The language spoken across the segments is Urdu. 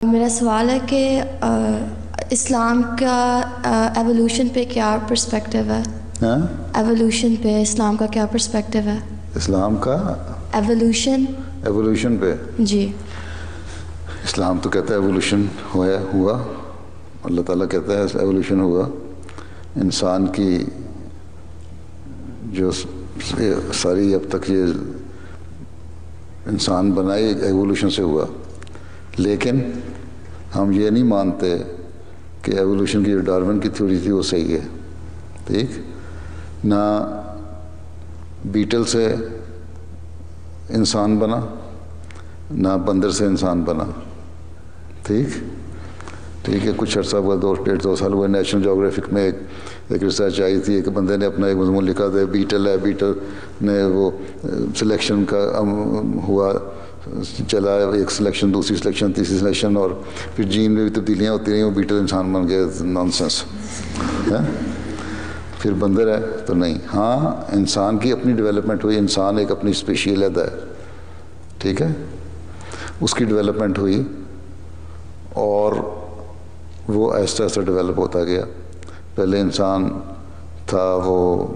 میرا سوال ہے کہ اسلام کا ایوولوشن پہ کیا پرسپیکٹیو ہے؟ ایوولوشن پہ اسلام کا کیا پرسپیکٹیو ہے؟ اسلام کا ایوولوشن پہ جی، اسلام تو کہتا ہے ایوولوشن ہوا، اللہ تعالیٰ کہتا ہے ایوولوشن ہوا. انسان کی جو ساری اب تک یہ انسان بنائی ایوولوشن سے ہوا، لیکن ہم یہ نہیں مانتے کہ ایوولوشن کی جو ڈارون کی تھیوری تھی وہ صحیح ہے. ٹھیک، نہ بیٹل سے انسان بنا نہ بندر سے انسان بنا. ٹھیک ہے، کچھ عرصہ ہوا، 2 سال ہوا، نیشنل جغرافک میں ایک ریسرچ آئی تھی، ایک بندے نے اپنا ایک مضمون لکھا تھا، بیٹل ہے، بیٹل نے وہ سلیکشن کا ہوا، چلا ایک سلیکشن، دوسری سلیکشن، تیسری سلیکشن، اور پھر جین میں بھی تبدیلیاں ہوتی رہیں، وہ بیٹل انسان بن گئے. نان سینس ہے. پھر بندر ہے تو نہیں. ہاں، انسان کی اپنی ڈیولپمنٹ ہوئی، انسان ایک اپنی اسپیشی علیحدہ ہے. ٹھیک ہے، اس کی ڈیولپمنٹ ہوئی اور وہ آہستہ آہستہ ڈیولپ ہوتا گیا. پہلے انسان تھا، وہ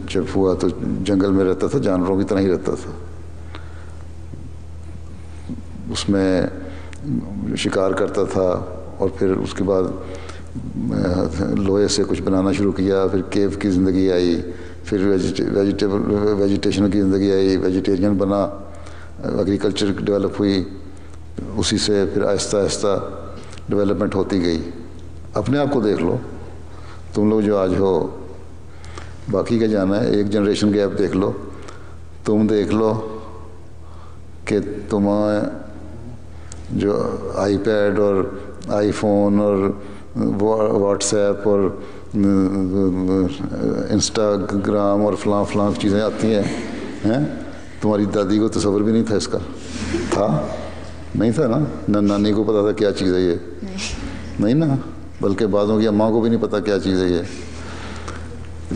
جب ہوا تو جنگل میں رہتا تھا، جانوروں کی طرح ہی رہتا تھا. اس میں شکار کرتا تھا، اور پھر اس کے بعد لوہے سے کچھ بنانا شروع کیا، پھر کیو کی زندگی آئی، پھر ویجیٹیشن کی زندگی آئی، ویجیٹیرین بنا، ایگریکلچر ڈیولپ ہوئی، اسی سے پھر آہستہ آہستہ ڈیولپمنٹ ہوتی گئی. اپنے آپ کو دیکھ لو، تم لوگ جو آج ہو، باقی کا جانا ہے، ایک جنریشن گیپ دیکھ لو. تم دیکھ لو کہ تمہیں جو آئی پیڈ اور آئی فون اور واٹس ایپ اور انسٹاگرام اور فلاں چیزیں آتی ہیں، تمہاری دادی کو تصور بھی نہیں تھا اس کا. تھا؟ نہیں تھا نا. نہ نانی کو پتا تھا کیا چیز ہے یہ، نہیں نا، بلکہ بعضوں کی اماں کو بھی نہیں پتا کیا چیز ہے یہ.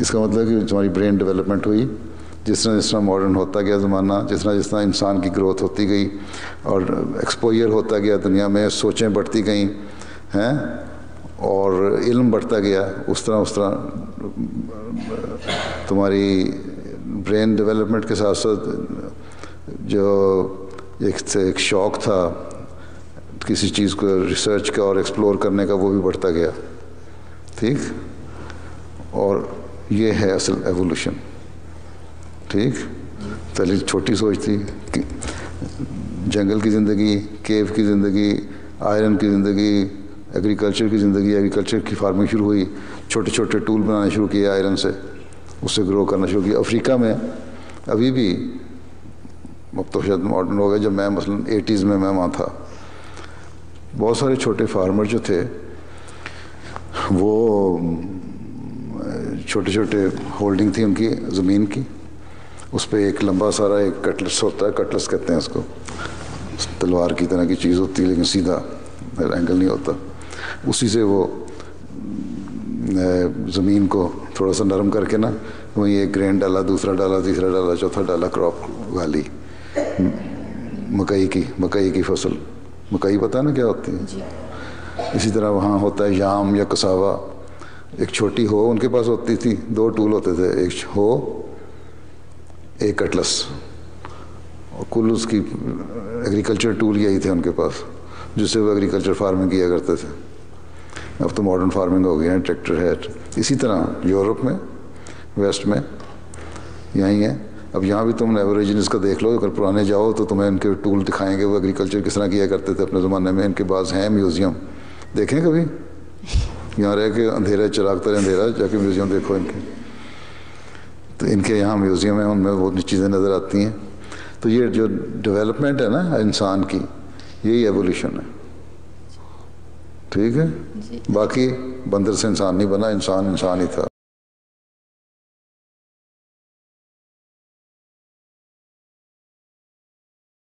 اس کا مطلب کہ تمہاری برین ڈیولپمنٹ ہوئی. جس طرح ماڈرن ہوتا گیا زمانہ، جس طرح انسان کی گروتھ ہوتی گئی اور ایکسپوجر ہوتا گیا دنیا میں، سوچیں بڑھتی گئیں ہیں اور علم بڑھتا گیا، اس طرح تمہاری برین ڈیولپمنٹ کے ساتھ ساتھ جو ایک شوق تھا کسی چیز کو ریسرچ کا اور ایکسپلور کرنے کا، وہ بھی بڑھتا گیا. ٹھیک، اور یہ ہے اصل ایوولوشن. ٹھیک، پہلے چھوٹی سوچ تھی، جنگل کی زندگی، کیو کی زندگی، آئرن کی زندگی، ایگریکلچر کی زندگی، ایگریکلچر کی فارمنگ شروع ہوئی، چھوٹے چھوٹے ٹول بنانے شروع کیے آئرن سے، اس سے گرو کرنا شروع کیا. افریقہ میں ابھی بھی، اب تو شاید ماڈرن ہو گیا، جب میں مثلاً 80s میں وہاں تھا، بہت سارے چھوٹے فارمر جو تھے وہ چھوٹے چھوٹے ہولڈنگ تھی ان کی زمین کی، اس پہ ایک لمبا سارا ایک کٹلس ہوتا ہے، کٹلس کہتے ہیں اس کو، تلوار کی طرح کی چیز ہوتی ہے لیکن سیدھا اینگل نہیں ہوتا. اسی سے وہ زمین کو تھوڑا سا نرم کر کے نا، وہیں ایک گرین ڈالا، دوسرا ڈالا، تیسرا ڈالا، چوتھا ڈالا، کراپ اگا لی. مکئی کی فصل، مکئی پتہ ہے نا کیا ہوتی ہے. اسی طرح وہاں ہوتا ہے یام یا کساوا. ایک چھوٹی ہو ان کے پاس ہوتی تھی، 2 ٹول ہوتے تھے، ایک ہو ایک کٹلس، اور کل اس کی ایگریکلچر ٹول یہی تھے ان کے پاس، جس سے وہ ایگریکلچر فارمنگ کیا کرتے تھے. اب تو ماڈرن فارمنگ ہو گئی ہے، ٹریکٹر ہے. اسی طرح یورپ میں، ویسٹ میں یہیں ہے. اب یہاں بھی تم ایوریجنس کا دیکھ لو، اگر پرانے جاؤ تو تمہیں ان کے ٹول دکھائیں گے، وہ ایگریکلچر کس طرح کیا کرتے تھے اپنے زمانے میں. ان کے بعض ہیں میوزیم، دیکھیں کبھی، یہاں رہ کے اندھیرا چراغ ترے اندھیرا، جا کے میوزیم دیکھو ان کے. تو ان کے یہاں میوزیم ہیں، ان میں بہت چیزیں نظر آتی ہیں. تو یہ جو ڈیولپمنٹ ہے نا انسان کی، یہی ایوولوشن ہے. ٹھیک ہے، باقی بندر سے انسان نہیں بنا، انسان ہی تھا.